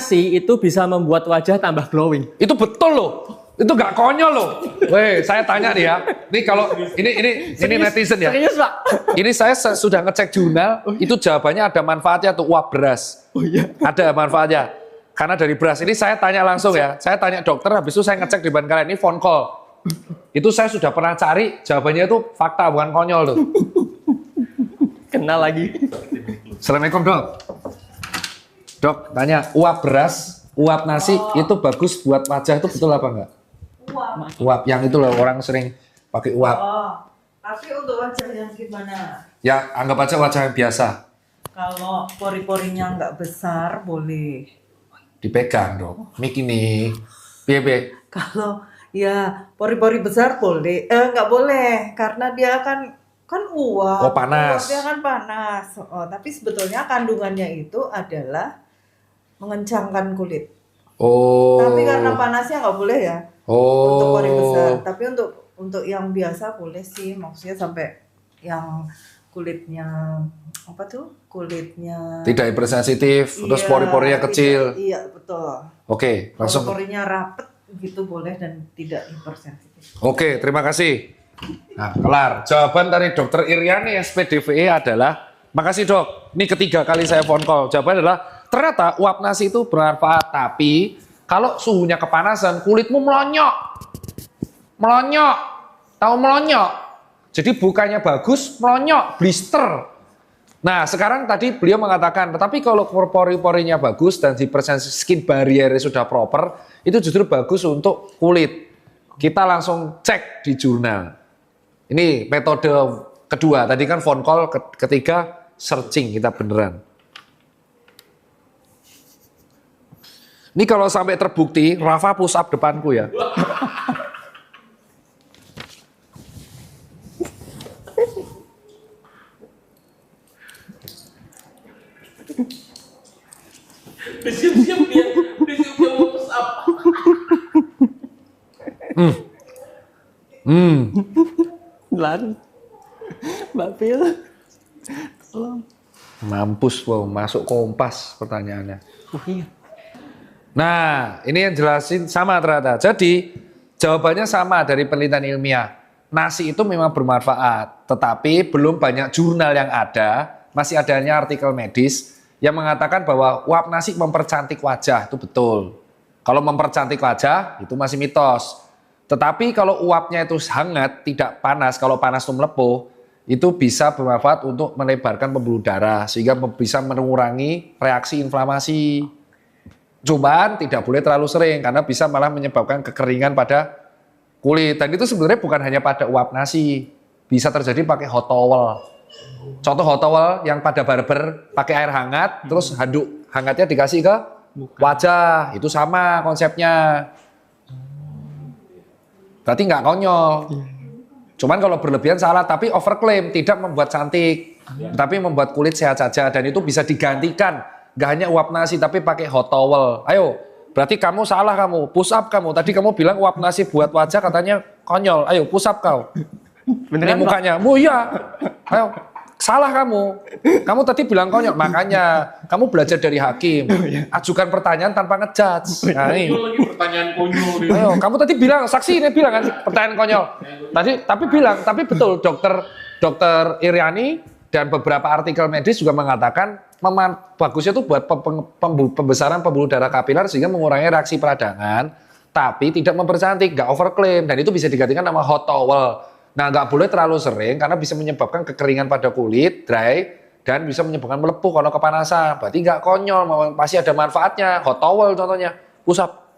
nasi itu bisa membuat wajah tambah glowing. Itu betul loh. Itu nggak konyol loh. Weh, saya tanya nih ya. Nih kalau ini netizen ya. Serius, Pak? Ini saya sudah ngecek jurnal, itu jawabannya ada manfaatnya tuh, uap beras. Oh iya. Ada manfaatnya. Karena dari beras. Ini saya tanya langsung ya. Saya tanya dokter, habis itu saya ngecek di depan kalian. Ini phone call. Itu saya sudah pernah cari, jawabannya itu fakta, bukan konyol tuh. Kenal lagi. Assalamualaikum dok. Dok, tanya, uap beras, uap nasi itu bagus buat wajah, itu betul apa enggak? Uap yang itu loh, orang sering pakai uap. Tapi untuk wajah yang gimana? Ya, anggap aja wajah yang biasa. Kalau pori-porinya nggak besar, boleh. Dipegang dong. Mik ini. Piye. Kalau ya pori-pori besar boleh, nggak boleh karena dia kan uap. Oh, panas. Uap dia kan panas. Oh, tapi sebetulnya kandungannya itu adalah mengencangkan kulit. Oh. Tapi karena panasnya nggak boleh ya. Oh. Untuk pori besar. Tapi untuk yang biasa boleh sih. Maksudnya sampai yang kulitnya apa tuh? Kulitnya Tidak hipersensitif, terus iya, pori-porinya kecil. Iya, betul. Oke, langsung. Pori-porinya rapet gitu boleh dan tidak hipersensitif. Oke, terima kasih. Nah, kelar. Jawaban dari Dokter Iriani SPDVE adalah, makasih dok, ini ketiga kali saya phone call. Jawaban adalah, ternyata uap nasi itu bermanfaat, tapi kalau suhunya kepanasan, kulitmu melonyok. Melonyok. Tahu melonyok? Jadi bukannya bagus, melonyok, blister. Nah, sekarang tadi beliau mengatakan, tetapi kalau pori-porinya bagus dan skin barrier sudah proper, itu justru bagus untuk kulit. Kita langsung cek di jurnal. Ini metode kedua, tadi kan phone call, ketiga searching, kita beneran. Ini kalau sampai terbukti, Rafa push up depanku ya. Siap-siap dia mau push up. Lan. Mbak Pil. Tolong. Mampus, wow, masuk Kompas pertanyaannya. Oh iya. Nah, ini yang jelasin sama ternyata. Jadi, jawabannya sama dari penelitian ilmiah. Nasi itu memang bermanfaat, tetapi belum banyak jurnal yang ada, masih adanya artikel medis yang mengatakan bahwa uap nasi mempercantik wajah, itu betul. Kalau mempercantik wajah, itu masih mitos. Tetapi kalau uapnya itu hangat, tidak panas, kalau panas itu melepuh, itu bisa bermanfaat untuk melebarkan pembuluh darah, sehingga bisa mengurangi reaksi inflamasi. Cobaan tidak boleh terlalu sering, karena bisa malah menyebabkan kekeringan pada kulit. Dan itu sebenarnya bukan hanya pada uap nasi, bisa terjadi pakai hot towel. Contoh hot towel yang pada barber pakai air hangat, terus handuk hangatnya dikasih ke wajah, itu sama konsepnya. Berarti nggak konyol. Cuman kalau berlebihan salah, tapi overclaim tidak membuat cantik, tapi membuat kulit sehat saja, dan itu bisa digantikan. Nggak hanya uap nasi, tapi pakai hot towel. Ayo, berarti kamu salah kamu, push up kamu. Tadi kamu bilang uap nasi buat wajah katanya konyol. Ayo, push up kau. Beneran ini mukanya, oh iya. Ayo, salah kamu. Kamu tadi bilang konyol, makanya kamu belajar dari hakim. Ajukan pertanyaan tanpa ngejudge. Nah, ini. Lagi pertanyaan konyol. Ayo, kamu tadi bilang, saksi ini bilang kan pertanyaan konyol. Tapi betul dokter Iriani dan beberapa artikel medis juga mengatakan bagusnya itu buat pembesaran pembuluh darah kapiler sehingga mengurangi reaksi peradangan, tapi tidak mempercantik, nggak overclaim, dan itu bisa digantikan nama hot towel. Nah, nggak boleh terlalu sering karena bisa menyebabkan kekeringan pada kulit, dry, dan bisa menyebabkan melepuh kalau kepanasan. Berarti nggak konyol, pasti ada manfaatnya. Hot towel contohnya, push up.